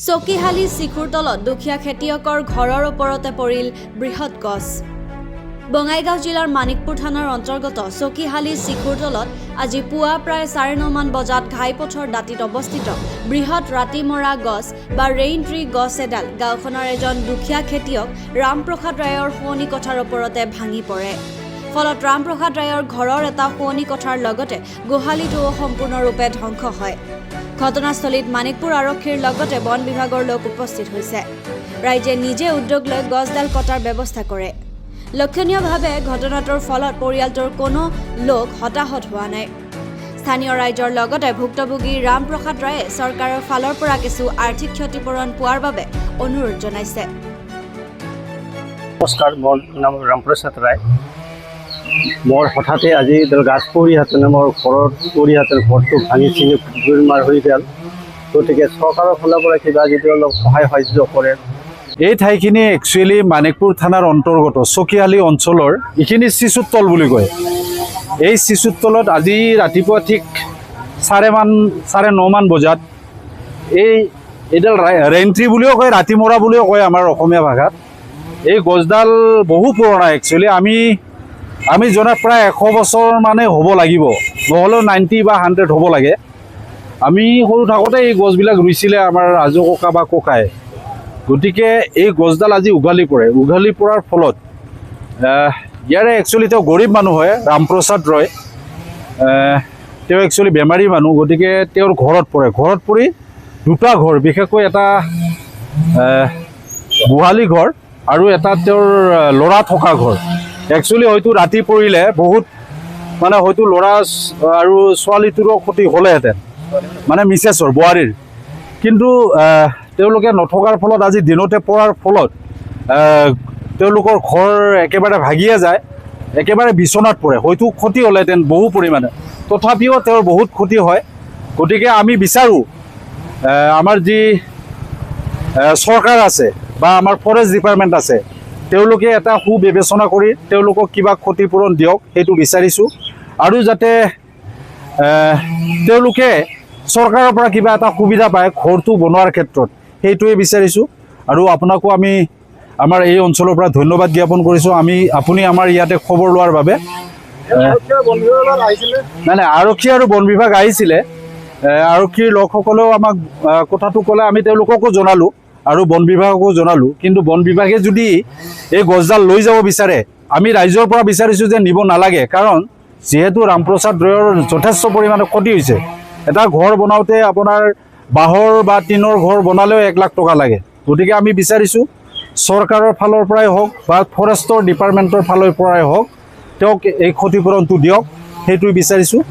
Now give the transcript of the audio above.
চকীহালী চিখুৰ তলত দুখীয়া খেতিয়কৰ ঘৰৰ ওপৰতে পৰিল বৃহৎ গছ। বঙাইগাঁও জিলাৰ মানিকপুৰ থানাৰ অন্তৰ্গত চকীহালী চিখুৰ তলত আজি পুৱা প্ৰায় 9:30 মান বজাত ঘাইপথৰ দাঁতিত অৱস্থিত বৃহৎ ৰাতি মৰা গছ বা ৰেইন ট্ৰী গছ এডাল গাঁওখনৰ এজন দুখীয়া খেতিয়ক ৰামপ্ৰসাদ ৰায়ৰ শোৱনি কোঠাৰ ওপৰতে ভাঙি পৰে। ফলত ৰামপ্ৰসাদ ৰায়ৰ ঘৰৰ এটা শোৱনি কোঠাৰ লগতে গোহালিটোও সম্পূৰ্ণৰূপে ধ্বংস হয়। ঘটনাস্থলীত মানিকপুৰ আৰক্ষীৰ লগতে বন বিভাগৰ লোক উপস্থিত হৈছে। ৰাইজে নিজে উদ্যোগ লৈ গছডাল কটাৰ ব্যৱস্থা কৰে। লক্ষণীয়ভাৱে ঘটনাটোৰ ফলত পৰিয়ালটোৰ কোনো লোক হতাহত হোৱা নাই। স্থানীয় ৰাইজৰ লগতে ভুক্তভোগী ৰামপ্ৰসাদ ৰায়ে চৰকাৰৰ ফালৰ পৰা কিছু আৰ্থিক ক্ষতিপূৰণ পোৱাৰ বাবে অনুৰোধ জনাইছে। নমস্কাৰ, মোৰ নাম ৰামপ্ৰসাদ ৰায়। মোৰ হঠাতে আজি গাছ পৰি হাতেনে মোৰ ঘৰত পৰি হাতেন ঘৰটো ভাঙি চিঙি মাৰ হৈ গ'ল। গতিকে চৰকাৰৰ ফালৰ পৰা কিবা যদি অলপ সহায় সাহায্য কৰে। এই ঠাইখিনি একচুৱেলি মানিকপুৰ থানাৰ অন্তৰ্গত চকীহালী অঞ্চলৰ এইখিনি চিচুতল বুলি কয়। এই চিচুতলত আজি ৰাতিপুৱা ঠিক 9:30 মান বজাত এইডাল ৰেইনট্ৰী বুলিও কয়, ৰাতি মৰা বুলিও কয় আমাৰ অসমীয়া ভাষাত। এই গছডাল বহু পুৰণা। একচুৱেলি আমি জনাত প্ৰায় 100 বছৰ মানে হ'ব লাগিব, নহ'লেও 90 বা 100 হ'ব লাগে। আমি সৰু থাকোঁতে এই গছবিলাক ৰুইছিলে আমাৰ আজো ককা বা ককাই। গতিকে এই গছডাল আজি উঘালি পৰাৰ ফলত ইয়াৰে একচুৱেলি তেওঁ গৰীব মানুহ হয়, ৰামপ্ৰসাদ ৰয়। তেওঁ একচুৱেলি বেমাৰী মানুহ। গতিকে তেওঁৰ ঘৰত পৰি দুটা ঘৰ, বিশেষকৈ এটা গোহালি ঘৰ আৰু এটা তেওঁৰ ল'ৰা থকা ঘৰ। একচুৱেলি হয়তো ৰাতি পৰিলে বহুত মানে হয়তো ল'ৰা আৰু ছোৱালীটোৰো ক্ষতি হ'লেহেঁতেন, মানে মিছেছৰ বোৱাৰীৰ। কিন্তু তেওঁলোকে নথকাৰ ফলত আজি দিনতে পৰাৰ ফলত তেওঁলোকৰ ঘৰ একেবাৰে ভাগিয়ে যায়, একেবাৰে বিচনাত পৰে। হয়তো ক্ষতি হ'লেহেঁতেন বহু পৰিমাণে, তথাপিও তেওঁৰ বহুত ক্ষতি হয়। গতিকে আমি বিচাৰোঁ আমাৰ যি চৰকাৰ আছে বা আমাৰ ফৰেষ্ট ডিপাৰ্টমেণ্ট আছে, তেওঁলোকে এটা সুবিবেচনা কৰি তেওঁলোকক কিবা ক্ষতিপূৰণ দিয়ক, সেইটো বিচাৰিছোঁ। আৰু যাতে তেওঁলোকে চৰকাৰৰ পৰা কিবা এটা সুবিধা পায় ঘৰটো বনোৱাৰ ক্ষেত্ৰত, সেইটোৱে বিচাৰিছোঁ। আৰু আপোনাকো আমি আমাৰ এই অঞ্চলৰ পৰা ধন্যবাদ জ্ঞাপন কৰিছোঁ। আপুনি আমাৰ ইয়াতে খবৰ লোৱাৰ বাবে। নাই, আৰক্ষী আৰু বন বিভাগ আহিছিলে। আৰক্ষীৰ লোকসকলেও আমাক কথাটো ক'লে, আমি তেওঁলোককো জনালোঁ আৰু বন বিভাগকো জনালোঁ। কিন্তু বন বিভাগে যদি এই গছডাল লৈ যাব বিচাৰে, আমি ৰাইজৰ পৰা বিচাৰিছোঁ যে নিব নালাগে। কাৰণ যিহেতু ৰামপ্ৰসাদ ৰয়ৰ যথেষ্ট পৰিমাণে ক্ষতি হৈছে। এটা ঘৰ বনাওঁতে আপোনাৰ বাঁহৰ বা টিনৰ ঘৰ বনালেও 1 লাখ টকা লাগে। গতিকে আমি বিচাৰিছোঁ চৰকাৰৰ ফালৰ পৰাই হওক বা ফৰেষ্টৰ ডিপাৰ্টমেণ্টৰ ফালৰ পৰাই হওক, তেওঁক এই ক্ষতিপূৰণটো দিয়ক, সেইটোৱে বিচাৰিছোঁ।